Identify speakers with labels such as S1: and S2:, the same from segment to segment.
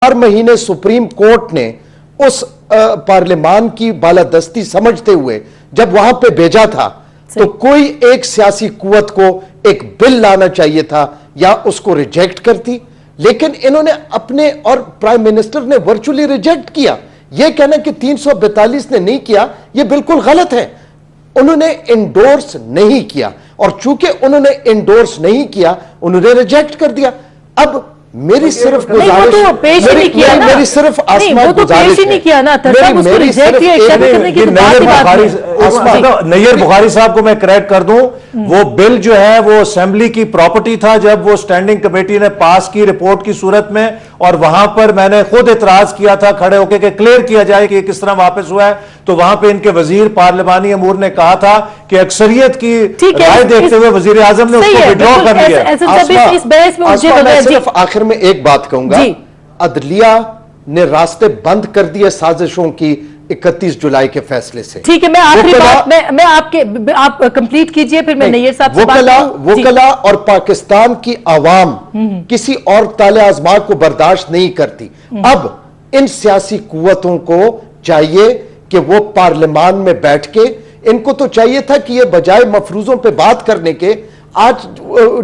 S1: 4 महीने supreme court ने उस पार्लियामान की बालादस्ती समझते हुए जब वहां पे भेजा था, तो कोई एक सियासी कुव्वत को एक बिल लाना चाहिए था या उसको रिजेक्ट करती, लेकिन इन्होंने अपने और प्राइम मिनिस्टर ने वर्चुअली रिजेक्ट किया। यह कहना कि 342 ने नहीं किया, यह बिल्कुल गलत है। उन्होंने इंडोर्स नहीं किया, और चूंकि उन्होंने इंडोर्स नहीं किया, उन्होंने रिजेक्ट कर दिया। अब मेरी सिर्फ गुजारिश, मेरी सिर्फ आसमा गुजारिश है,
S2: नैयर बुखारी साहब को मैं करेक्ट कर दूं, वो बिल जो है वो असेंबली की प्रॉपर्टी था जब वो स्टैंडिंग कमेटी ने पास की रिपोर्ट की सूरत में, और वहां पर मैंने खुद इतराज किया था खड़े होकर कि क्लियर किया जाए कि किस तरह वापस हुआ है। तो वहां पे इनके वजीर पार्लिमानी अमूर ने कहा था कि अक्सरियत की राय देखते हुए वजीर आजम ने उसको विड्रॉ कर लिया।
S1: मैं सिर्फ आखिर में एक बात कहूंगा, अदलिया ने रास्ते बंद कर दिए साजिशों की 31 जुलाई के फैसले से।
S3: ठीक है, मैं आखिरी बात मैं आप कंप्लीट कीजिए, फिर मैं नैयर साहब से
S1: वकला और पाकिस्तान की आवाम किसी और ताले आजमा को बर्दाश्त नहीं करती। अब इन सियासी कुव्वतों को चाहिए कि वो पार्लियामान में बैठ के, इनको तो चाहिए था कि ये बजाय मफरूजों पे बात करने के, आज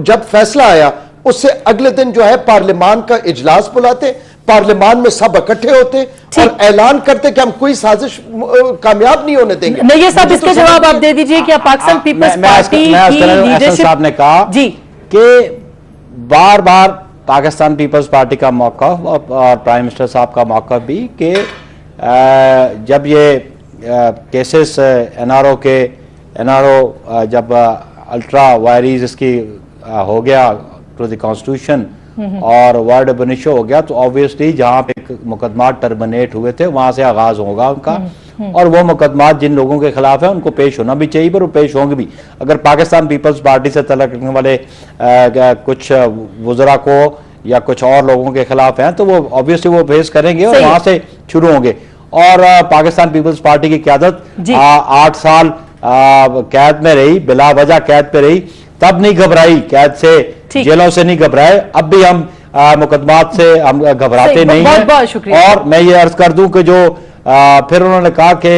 S1: जब फैसला आया उससे अगले दिन जो है पार्लियामान का इजलास बुलाते, पार्लियामान में सब इकट्ठे होते और ऐलान करते कि हम कोई साजिश कामयाब नहीं होने देंगे।
S3: नैयर साहब, इसका जवाब आप दे दीजिए कि पाकिस्तान पीपल्स पार्टी की लीडरशिप
S4: साहब ने कहा
S3: जी
S4: कि बार बार पाकिस्तान पीपल्स पार्टी का मौक़िफ़ और प्राइम मिनिस्टर साहब का मौक़िफ़ भी कि जब ये केसेस एनआरओ जब अल्ट्रा वायरीज इसकी हो गया टू द कॉन्स्टिट्यूशन और वर्ड बनिशो हो गया, तो ऑब्वियसली जहां पे मुकदमा टर्मिनेट हुए थे वहां से आगाज होगा उनका, और वो मुकदमा जिन लोगों के खिलाफ है उनको पेश होना भी चाहिए, पर वो पेश होंगे भी। अगर पाकिस्तान पीपल्स पार्टी से तल्लुक़ रखने वाले कुछ वज़रा को या कुछ और लोगों के खिलाफ हैं तो वो ऑब्वियसली वो फेस करेंगे और वहां से शुरू होंगे। और पाकिस्तान पीपल्स पार्टी की क़यादत 8 साल कैद में रही, बिला वजह कैद पे रही, तब नहीं घबराई, कैद से जेलों से नहीं घबराए। अब भी हम मुकदमात से हम घबराते नहीं हैं। और मैं ये अर्ज कर दूं कि जो फिर उन्होंने कहा कि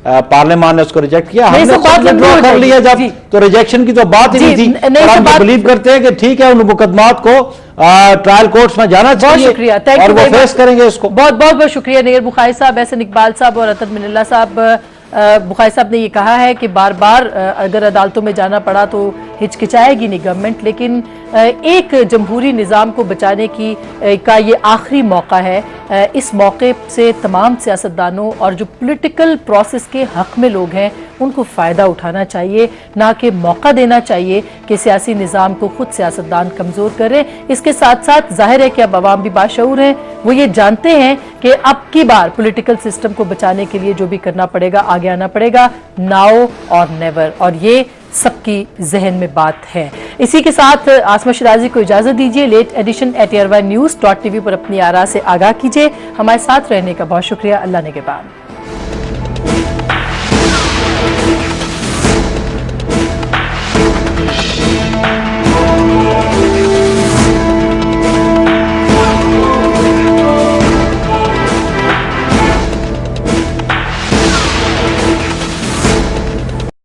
S4: पार्लियामान ने उसको रिजेक्ट किया, हमने विड्रॉ कर लिया जब, तो रिजेक्शन की तो बात ही नहीं थी। हम बिलीव करते हैं कि ठीक है, उन मुकदमात को ट्रायल कोर्ट्स में जाना चाहिए और वो फेस करेंगे इसको।
S3: बहुत बहुत शुक्रिया नैयर बुखारी साहब, एहसन इकबाल साहब और अतद मिनल्ला साहब। बुखारी साहब ने ये कहा है कि बार बार अगर अदालतों में जाना पड़ा तो हिचकिचाएगी नहीं गवर्नमेंट, लेकिन एक जमहूरी निज़ाम को बचाने का ये आखिरी मौका है। इस मौके से तमाम सियासतदानों और जो पॉलिटिकल प्रोसेस के हक में लोग हैं उनको फ़ायदा उठाना चाहिए, ना कि मौका देना चाहिए कि सियासी निज़ाम को खुद सियासतदान कमज़ोर करें। इसके साथ साथ जाहिर है कि अब अवाम भी बाशऊर हैं, वो ये जानते हैं कि अब की बार पॉलिटिकल सिस्टम को बचाने के लिए जो भी करना पड़ेगा, आगे आना पड़ेगा, नाउ और नेवर, और ये सबकी जहन में बात है। इसी के साथ आसमा शिराजी को इजाजत दीजिए। लेट एडिशन @ARY News.tv पर अपनी आरा से आगाह कीजिए। हमारे साथ रहने का बहुत शुक्रिया। अल्लाह ने के बाद।